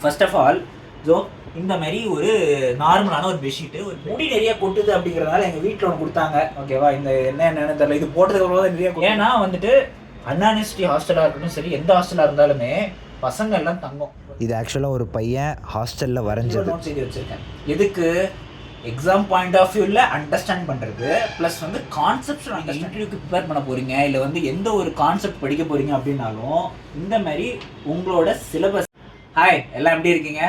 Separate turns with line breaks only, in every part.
First of all so இந்த மாதிரி ஒரு நார்மலான ஒரு பெட்ஷீட்டு, ஒரு முடி நிறைய கொட்டுது அப்படிங்கிறதுனால எங்கள் வீட்டில் ஒன்று கொடுத்தாங்க. ஓகேவா, இந்த என்னென்னு தெரியல, இது போட்டதுக்கு அப்புறம் தான் நிறைய. ஏன்னா வந்துட்டு அண்ணா யூனிவர்சிட்டி ஹாஸ்டலாக இருக்கட்டும் சரி, எந்த ஹாஸ்டலாக இருந்தாலுமே பசங்க எல்லாம் தங்கும்.
இது ஆக்சுவலாக ஒரு பையன் ஹாஸ்டலில் வரைஞ்சது.
நோட்ஸ் எழுதி வச்சுருக்கேன். எதுக்கு? எக்ஸாம் பாயிண்ட் ஆஃப் வியூவில் அண்டர்ஸ்டாண்ட் பண்ணுறது, ப்ளஸ் வந்து கான்செப்ட். நீங்கள் இன்டர்வியூக்கு ப்ரிப்பேர் பண்ண போகிறீங்க, இல்லை வந்து எந்த ஒரு கான்செப்ட் படிக்க போகிறீங்க அப்படின்னாலும் இந்த மாதிரி உங்களோட சிலபஸ். ஹாய், எல்லாம் எப்படி இருக்கீங்க?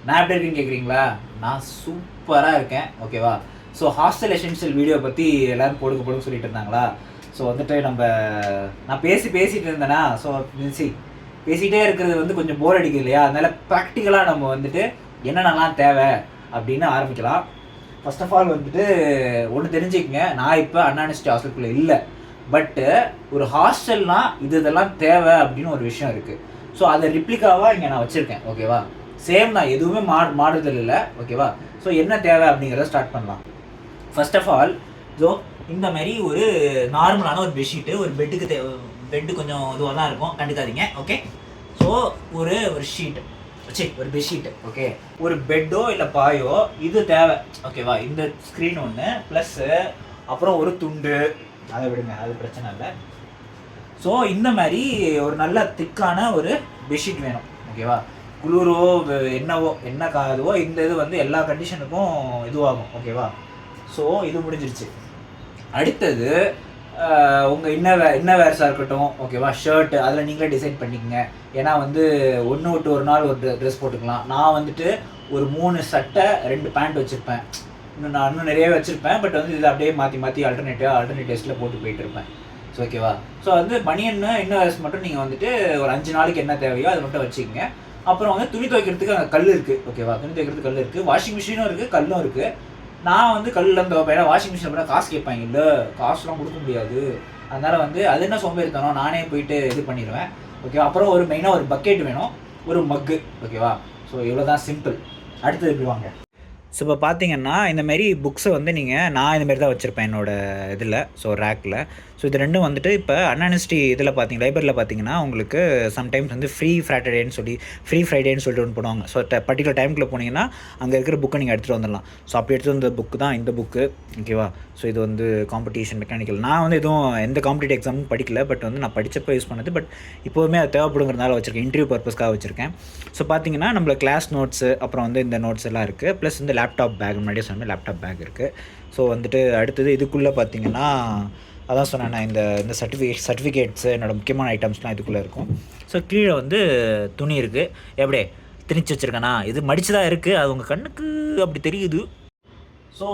நான் எப்படி இருக்கேன்னு கேட்குறீங்களா? நான் சூப்பராக இருக்கேன். ஓகேவா? ஸோ ஹாஸ்டல் எசென்ஷியல் வீடியோ பற்றி எல்லோரும் போடுங்க சொல்லிட்டு இருந்தாங்களா? ஸோ வந்துட்டு நான் பேசிகிட்டு இருந்தேன்னா, ஸோ பேசிகிட்டே இருக்கிறது வந்து கொஞ்சம் போர் அடிக்குது இல்லையா? அதனால் ப்ராக்டிக்கலாக நம்ம வந்துட்டு என்னென்னலாம் தேவை அப்படின்னு ஆரம்பிக்கலாம். ஃபர்ஸ்ட் ஆஃப் ஆல் வந்துட்டு ஒன்று தெரிஞ்சுக்கங்க, நான் இப்போ அண்ணா யூனிவர்சிட்டி ஹாஸ்டலுக்குள்ளே இல்லை. பட்டு ஒரு ஹாஸ்டல்னால் இதெல்லாம் தேவை அப்படின்னு ஒரு விஷயம் இருக்குது. ஸோ அதை ரிப்ளிகாவாக இங்கே நான் வச்சுருக்கேன். ஓகேவா? சேம் தான், எதுவுமே மாறுதல் இல்லை. ஓகேவா? ஸோ என்ன தேவை அப்படிங்கிறத ஸ்டார்ட் பண்ணலாம். ஃபர்ஸ்ட் ஆஃப் ஆல் ஸோ இந்த மாதிரி ஒரு நார்மலான ஒரு பெட்ஷீட்டு, ஒரு பெட்டுக்கு பெட்டு கொஞ்சம் இதுவாக தான் இருக்கும், கண்டுக்காதீங்க. ஓகே? ஸோ ஒரு ஷீட்டு, ஒரு பெட்ஷீட்டு. ஓகே, ஒரு பெட்டோ இல்லை பாயோ இது தேவை. ஓகேவா? இந்த ஸ்க்ரீன் ஒன்று ப்ளஸ்ஸு அப்புறம் ஒரு துண்டு, அதை விடுங்க, அது பிரச்சனை இல்லை. ஸோ இந்த மாதிரி ஒரு நல்ல திக்கான ஒரு பெட்ஷீட் வேணும். ஓகேவா? குளிரோ என்ன இதுவோ இந்த இது வந்து எல்லா கண்டிஷனுக்கும் இதுவாகும். ஓகேவா? ஸோ இது முடிஞ்சிருச்சு. அடுத்தது உங்கள் இன்னவேர்ஸாக இருக்கட்டும். ஓகேவா? ஷர்ட்டு அதில் நீங்களே டிசைட் பண்ணிக்கங்க. ஏன்னா வந்து ஒன்று விட்டு ஒரு நாள் ஒரு ட்ரெஸ் போட்டுக்கலாம். நான் வந்துட்டு ஒரு 3 சட்டை 2 பேண்ட் வச்சுருப்பேன். நான் இன்னும் நிறையவே வச்சுருப்பேன். பட் வந்து இதை அப்படியே மாற்றி ஆல்டர்னேட்டிவ்ஸில் போட்டு போயிட்டு இருப்பேன். ஸோ ஓகேவா? ஸோ வந்து பனியன்னு இன்னவேர்ஸ் மட்டும் நீங்கள் வந்துட்டு ஒரு 5 நாளைக்கு என்ன தேவையோ அதை மட்டும் வச்சுக்கோங்க. அப்புறம் வந்து துணி துவைக்கிறதுக்கு அங்கே கல் இருக்குது. ஓகேவா? துணி துவைக்கிறதுக்கு கல் இருக்குது, வாஷிங் மிஷினும் இருக்குது, கல்லும் இருக்குது. நான் வந்து கல்லில் துவைப்பேன். ஏன்னா வாஷிங் மிஷின் போனால் காசு கேட்பாங்க, இல்லை காசுலாம் கொடுக்க முடியாது. அதனால் வந்து அது என்ன சோம்பேறித்தனம், நானே போயிட்டு இது பண்ணிடுவேன். ஓகேவா? அப்புறம் ஒரு மெயினாக ஒரு பக்கெட் வேணும், ஒரு மக்கு. ஓகேவா? ஸோ இவ்வளோ தான், சிம்பிள். அடுத்தது எப்படி வாங்க. ஸோ இப்போ பார்த்தீங்கன்னா இந்தமாரி புக்ஸை வந்து நான் இந்தமாரி தான் வச்சுருப்பேன் என்னோடய இதில், ஸோ ரேக்கில். ஸோ இது ரெண்டும் வந்துட்டு இப்போ அண்ணா யூனிவர்சிட்டி இதில் லைப்ரரியில் பார்த்தீங்கன்னா உங்களுக்கு சம்டைம்ஸ் வந்து ஃப்ரீ ஃப்ரைடேன்னு சொல்லிட்டு ஒன்று போடுவாங்க. ஸோ பர்டிகுலர் டைமுக்குள்ளே போனீங்கன்னா அங்கே இருக்கிற புக்கை நீங்கள் எடுத்துகிட்டு வந்துடலாம். ஸோ அப்படி எடுத்துகிட்டு வந்த புக்கு தான் இந்த புக்கு. ஓகேவா? ஸோ இது வந்து காம்படிஷன் மெக்கானிக்கல். நான் வந்து எதுவும் எந்த காம்படிட்டிவ் எக்ஸாமும் படிக்கல. பட் வந்து நான் படித்தப்போ யூஸ் பண்ணது. பட் இப்போவுமே அது தேவைப்படுங்கிறதுனால வச்சுருக்கேன், இன்டர்வியூ பர்பஸ்க்காக வச்சுருக்கேன். ஸோ பார்த்தீங்கன்னா நம்மள கிளாஸ் நோட்ஸு, அப்புறம் வந்து இந்த நோட்ஸ் எல்லாம் இருக்குது. ப்ளஸ் வந்து லேப்டாப் பேக், முன்னாடியே சொன்ன லேப்டாப் பேக் இருக்குது. ஸோ வந்துட்டு அடுத்தது இதுக்குள்ளே பார்த்தீங்கன்னா அதான் சொன்னேன் நான், இந்த சர்டிஃபிகேட்ஸு என்னோடய முக்கியமான ஐட்டம்ஸ்லாம் இதுக்குள்ளே இருக்கும். ஸோ கீழே வந்து துணி இருக்குது. எப்படியே திணிச்சு வச்சுருக்கேண்ணா, இது மடிச்சு தான் இருக்குது, அது உங்கள் கண்ணுக்கு அப்படி தெரியுது. ஸோ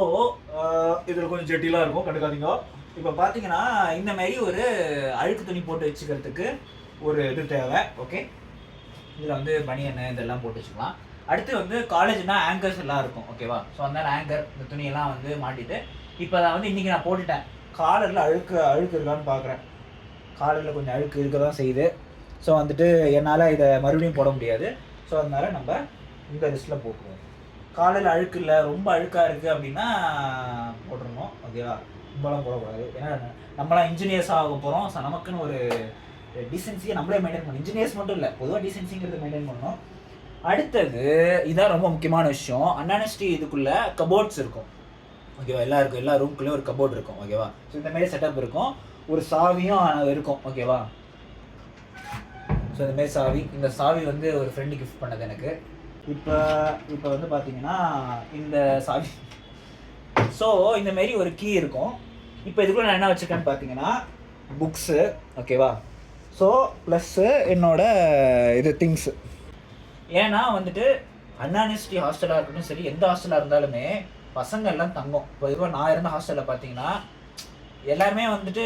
இதில் கொஞ்சம் ஜெட்டிலாம் இருக்கும், கண்டுக்காதீங்க. இப்போ பார்த்தீங்கன்னா இந்த மாதிரி ஒரு அழுக்கு துணி போட்டு வச்சுக்கிறதுக்கு ஒரு இது தேவை. ஓகே, இதில் வந்து பனியன் இதெல்லாம் போட்டு வச்சுக்கலாம். அடுத்து வந்து காலேஜ்னால் ஆங்கர்ஸ் எல்லாம் இருக்கும். ஓகேவா? ஸோ அதனால் ஆங்கர் இந்த துணியெல்லாம் வந்து மாட்டிட்டு இப்போ அதை வந்து இன்றைக்கி நான் போட்டுட்டேன். காலரில் அழுக்கு இருக்கான்னு பார்க்குறேன். காலரில் கொஞ்சம் அழுக்கு இருக்க தான் செய்யுது. ஸோ வந்துட்டு என்னால் இதை மறுபடியும் போட முடியாது. ஸோ அதனால் நம்ம இந்த லிஸ்ட்டில் போட்டுருவோம். காலையில் அழுக்கு இல்லை, ரொம்ப அழுக்காக இருக்குது அப்படின்னா போட்டுருணும். ஓகேவா? ரொம்பலாம் போடக்கூடாது. ஏன்னா நம்மளாம் இன்ஜினியர்ஸாக ஆக போகிறோம். ஸோ நமக்குன்னு ஒரு டீசென்சியை நம்மளே மெயின்டைன் பண்ணணும். இன்ஜினியர்ஸ் மட்டும் இல்லை, பொதுவாக டீசென்சிங்கிறது மெயின்டைன் பண்ணணும். அடுத்தது இதான் ரொம்ப முக்கியமான விஷயம். அண்ணா யூனிவர்சிட்டி இதுக்குள்ளே கபோர்ட்ஸ் இருக்கும். ஓகேவா? எல்லா ரூம்குள்ளேயும் ஒரு கபோர்ட் இருக்கும். ஓகேவா? ஸோ இந்த மாதிரி செட்டப் இருக்கும். ஒரு சாவியும் இருக்கும். ஓகேவா? ஸோ இந்தமாரி சாவி, இந்த சாவி வந்து ஒரு ஃப்ரெண்டு கிஃப்ட் பண்ணது எனக்கு. இப்போ வந்து பார்த்தீங்கன்னா இந்த சாவி. ஸோ இந்தமாரி ஒரு கீ இருக்கும். இப்போ இதுக்குள்ளே நான் என்ன வச்சுருக்கேன்னு பார்த்தீங்கன்னா புக்ஸு. ஓகேவா? ஸோ ப்ளஸ்ஸு என்னோட இது திங்ஸு. ஏன்னா வந்துட்டு அண்ணா யூனிவர்சிட்டி ஹாஸ்டலாக இருக்கட்டும் சரி, எந்த ஹாஸ்டலாக இருந்தாலுமே பசங்க எல்லாம் தங்கும். இப்போ இதுவாக நான் இருந்த ஹாஸ்டலில் பார்த்தீங்கன்னா எல்லாருமே வந்துட்டு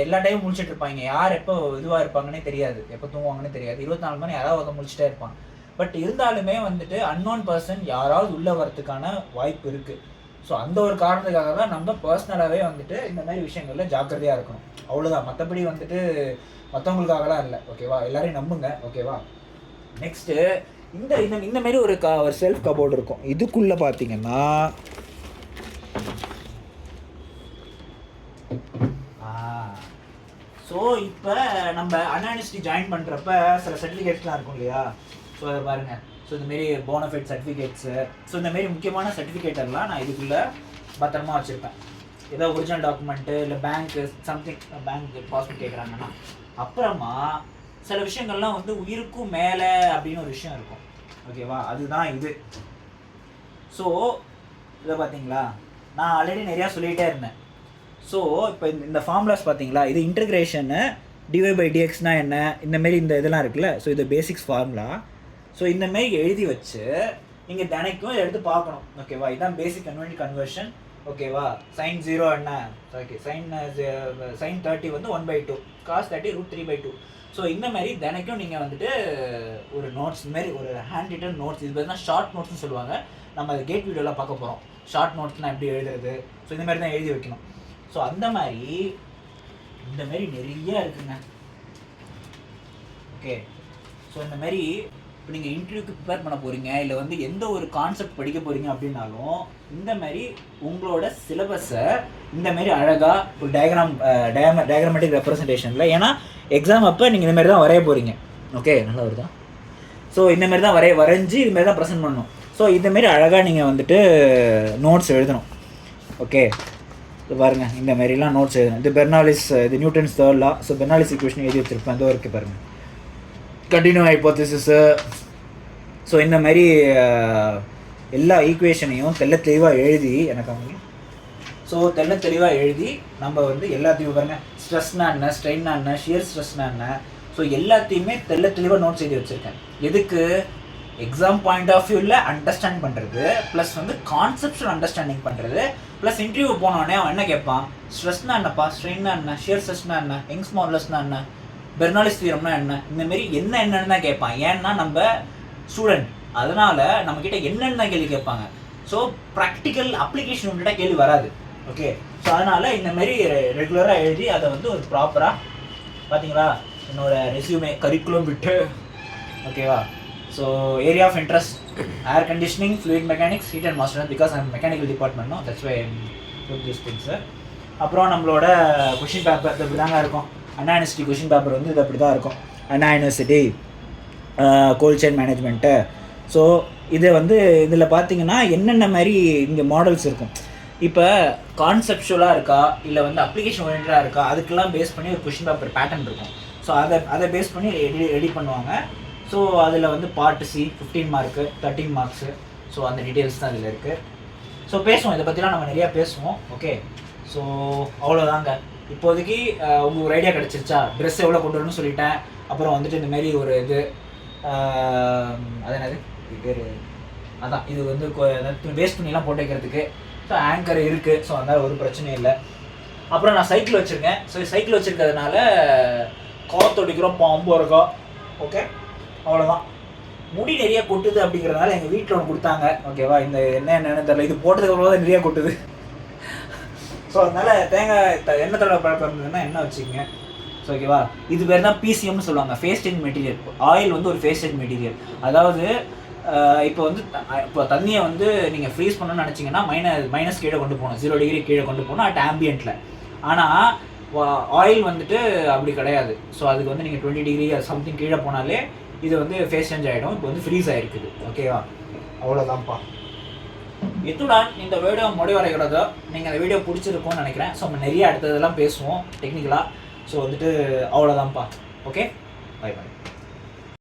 எல்லா டைமும் முழிச்சிட்டு இருப்பாங்க. யார் எப்போ இதுவாக இருப்பாங்கன்னே தெரியாது, எப்போ தூங்குவாங்கன்னே தெரியாது. 24 மணி யாராவது முழிச்சிட்டே இருப்பாங்க. பட் இருந்தாலுமே வந்துட்டு அன்னோன் பர்சன் யாராவது உள்ளே வரத்துக்கான வாய்ப்பு இருக்குது. ஸோ அந்த ஒரு காரணத்துக்காக தான் நம்ம பர்சனலாகவே வந்துட்டு இந்த மாதிரி விஷயங்களில் ஜாக்கிரதையாக இருக்கணும். அவ்வளோதான், மற்றபடி வந்துட்டு மற்றவங்களுக்காகலாம் இல்லை. ஓகேவா? எல்லாரையும் நம்புங்க. ஓகேவா? நெக்ஸ்ட்டு இந்த மாதிரி ஒரு செல்ஃப் கபோர்டு இருக்கும். இதுக்குள்ளே பார்த்தீங்கன்னா ஸோ இப்போ நம்ம அண்ணா யூனிவர்சிட்டி ஜாயின் பண்ணுறப்ப சில சர்டிஃபிகேட்ஸ்லாம் இருக்கும் இல்லையா? ஸோ அதை பாருங்கள். ஸோ இந்தமாரி போனஃபைட் சர்டிஃபிகேட்ஸு, ஸோ இந்தமாரி முக்கியமான சர்டிஃபிகேட் எல்லாம் நான் இதுக்குள்ளே பத்திரமா வச்சுருப்பேன். ஏதோ ஒரிஜினல் டாக்குமெண்ட்டு இல்லை பேங்க்கு சம்திங், பேங்க் பாஸ்புக் கேட்குறாங்கன்னா. அப்புறமா சில விஷயங்கள்லாம் வந்து உயிருக்கும் மேலே அப்படின்னு ஒரு விஷயம் இருக்கும். ஓகேவா, அதுதான் இது. ஸோ இதை பார்த்தீங்களா, நான் ஆல்ரெடி நிறையா சொல்லிகிட்டே இருந்தேன். ஸோ இப்போ இந்த ஃபார்முலாஸ் பார்த்தீங்களா, இது இன்டகிரேஷனு dy/dxனா என்ன, இந்தமாரி இந்த இதெல்லாம் இருக்குல்ல. ஸோ இது பேசிக்ஸ் ஃபார்முலா. ஸோ இந்தமாரி எழுதி வச்சு நீங்கள் தினைக்கும் எடுத்து பார்க்கணும். ஓகேவா, இதுதான் பேசிக் கன்வர்ஷன். ஓகேவா, sin 0 என்ன, ஓகே, sin 30 வந்து 1/2, cos 30 √3/2. ஸோ இந்த மாதிரி தினைக்கும் நீங்கள் வந்துட்டு ஒரு நோட்ஸ், இந்தமாரி ஒரு ஹேண்ட் ரிட்டன் நோட்ஸ், இது பார்த்தீங்கன்னா ஷார்ட் நோட்ஸ்னு சொல்லுவாங்க. நம்ம அது கேட் வீடியோலாம் பார்க்க போகிறோம். ஷார்ட் நோட்ஸ்னால் எப்படி எழுதுறது, ஸோ இந்த மாதிரி தான் எழுதி வைக்கணும். ஸோ அந்த மாதிரி இந்தமாரி நிறைய இருக்குங்க. ஓகே, ஸோ இந்த மாதிரி இப்போ நீங்கள் இன்டர்வியூக்கு ப்ரிப்பேர் பண்ண போகிறீங்க, இல்லை வந்து எந்த ஒரு கான்செப்ட் படிக்க போகிறீங்க அப்படின்னாலும் இந்த மாதிரி உங்களோட சிலபஸை இந்தமாரி அழகாக ஒரு டயக்ராமேட்டிக் ரெப்ரசன்டேஷனில், ஏன்னா எக்ஸாம் அப்போ நீங்கள் இந்தமாரி தான் வரைய போகிறீங்க. ஓகே, நல்லா வருதா? ஸோ இந்தமாரி தான் வரைஞ்சி இதுமாரி தான் ப்ரெசென்ட் பண்ணணும். ஸோ இந்தமாரி அழகாக நீங்கள் வந்துட்டு நோட்ஸ் எழுதணும். ஓகே, இது பாருங்கள், இந்த மாதிரிலாம் நோட்ஸ் எழுதணும். இது பெர்னாலிஸ், இது Newton's third law. So பெர்னாலிஸ் equation எழுதி வச்சுருப்பேன், இதோ இருக்குது பாருங்கள். கண்டினியூ ஹைப்போதேசிஸு. ஸோ இந்த மாதிரி எல்லா ஈக்குவேஷனையும் தெளிவாக எழுதி எனக்கு அவங்க, ஸோ தெளிவாக எழுதி நம்ம வந்து எல்லாத்தையும் பாருங்கள், ஸ்ட்ரெஸ்னா என்ன, ஸ்ட்ரெயின்னா என்ன, ஷியர் ஸ்ட்ரெஸ்னா என்ன, ஸோ எல்லாத்தையுமே தெளிவாக நோட்ஸ் எழுதி வச்சுருக்கேன். எதுக்கு? எக்ஸாம் பாயிண்ட் ஆஃப் வியூவில் அண்டர்ஸ்டாண்ட் பண்ணுறது, ப்ளஸ் வந்து கான்செப்ஷுவல் அண்டர்ஸ்டாண்டிங் பண்ணுறது, ப்ளஸ் இன்டர்வியூ போனோடனே அவன் என்ன கேட்பான், ஸ்ட்ரெஸ்னா என்னப்பா, ஸ்ட்ரெயின்னா என்ன, ஷியர் ஸ்ட்ரெஸ்னா என்ன, யங்ஸ் மாடுலஸ்னா என்ன, பெர்னாலிஸ் தியரம்னா என்ன, இந்தமாரி என்னென்னு தான் கேட்பான். ஏன்னா நம்ம ஸ்டூடெண்ட், அதனால் நம்மக்கிட்ட என்னென்ன கேள்வி கேட்பாங்க. ஸோ ப்ராக்டிக்கல் அப்ளிகேஷன் உங்கள்கிட்ட கேள்வி வராது. ஓகே, ஸோ அதனால் இந்தமாரி ரெகுலராக எழுதி அதை வந்து ஒரு ப்ராப்பராக பார்த்தீங்களா, என்னோடய ரெஸ்யூமே கரிக்குலம் விட்டு. ஓகேவா, so area of interest air conditioning, fluid mechanics, heat and master, because I'm mechanical department, no that's why I'm do this things. அப்புறம் நம்மளோட கொஷின் பேப்பர் இப்படி தாங்க இருக்கும். அண்ணா யூனிவர்சிட்டி கொஷின் பேப்பர் வந்து இது அப்படி தான் இருக்கும். Anna university cold chain management. So இதை வந்து இதில் பார்த்தீங்கன்னா என்னென்ன மாதிரி இங்கே மாடல்ஸ் இருக்கும். இப்போ கான்செப்ஷுவலாக இருக்கா, இல்லை வந்து அப்ளிகேஷன் ஓரியன்டாக இருக்கா, அதுக்கெல்லாம் பேஸ் பண்ணி ஒரு கொஷின் பேப்பர் பேட்டர்ன் இருக்கும். ஸோ அதை பேஸ் பண்ணி ரெடி பண்ணுவாங்க. ஸோ அதில் வந்து part C 15 mark, 13 marks. So அந்த டீட்டெயில்ஸ் தான் இதில் இருக்குது. ஸோ பேசுவோம், இதை பற்றிலாம் நம்ம நிறையா பேசுவோம். ஓகே, ஸோ அவ்வளோதாங்க. இப்போதைக்கு உங்களுக்கு ஒரு ஐடியா கிடச்சிருச்சா, ட்ரெஸ் எவ்வளோ கொண்டு வரணும்னு சொல்லிட்டேன். அப்புறம் வந்துட்டு இந்தமாரி ஒரு இது அது என்னது இது பேர், அதான் இது வந்து வேஸ்ட் பண்ணிலாம் போட்டு வைக்கிறதுக்கு. ஸோ ஆங்கர் இருக்குது. ஸோ அதனால் ஒரு பிரச்சனையும் இல்லை. அப்புறம் நான் சைக்கிள் வச்சுருக்கேன். ஸோ சைக்கிள் வச்சுருக்கிறதுனால காற்றடிக்கிறோம், பாம்பு இருக்கா. ஓகே, அவ்வளோதான். முடி நிறைய கொட்டுது அப்படிங்கிறதுனால எங்கள் வீட்டில் ஒன்று கொடுத்தாங்க. ஓகேவா, இந்த என்னென்னு தெரியல, இது போட்டதுக்கு அப்புறம் தான் நிறையா கொட்டுது. ஸோ அதனால் தேங்காய் எண்ணெய் தடவை பழக்கம் இருந்ததுன்னா எண்ணெய் வச்சுக்கோங்க. ஸோ ஓகேவா, இது பேர் தான் பிசிஎம்னு சொல்லுவாங்க, ஃபேஸ் டென்ட் மெட்டீரியல். ஆயில் வந்து ஒரு ஃபேஸ் டென்ட் மெட்டீரியல். அதாவது இப்போ தண்ணியை வந்து நீங்கள் ஃப்ரீஸ் பண்ணணும்னு நினச்சிங்கன்னா மைனஸ் கீழே கொண்டு போகணும், 0 டிகிரி கீழே கொண்டு போகணும் அட் ஆம்பியண்ட்டில். ஆனால் ஆயில் வந்துட்டு அப்படி கிடையாது. ஸோ அதுக்கு வந்து நீங்கள் 20 டிகிரி சம்திங் கீழே போனாலே இது வந்து ஃபேஸ் சேஞ்ச் ஆகிடும். இப்போ வந்து ஃப்ரீஸ் ஆகிருக்குது. ஓகேவா, அவ்வளோதான்ப்பா. இத்துடன் இந்த வீடியோ முடிவடைகிறதோ. நீங்கள் அந்த வீடியோ பிடிச்சிருக்கும்னு நினைக்கிறேன். ஸோ நம்ம நிறைய அடுத்ததெல்லாம் பேசுவோம் டெக்னிக்கலாக. ஸோ வந்துட்டு அவ்வளோதான்ப்பா. Okay, bye bye.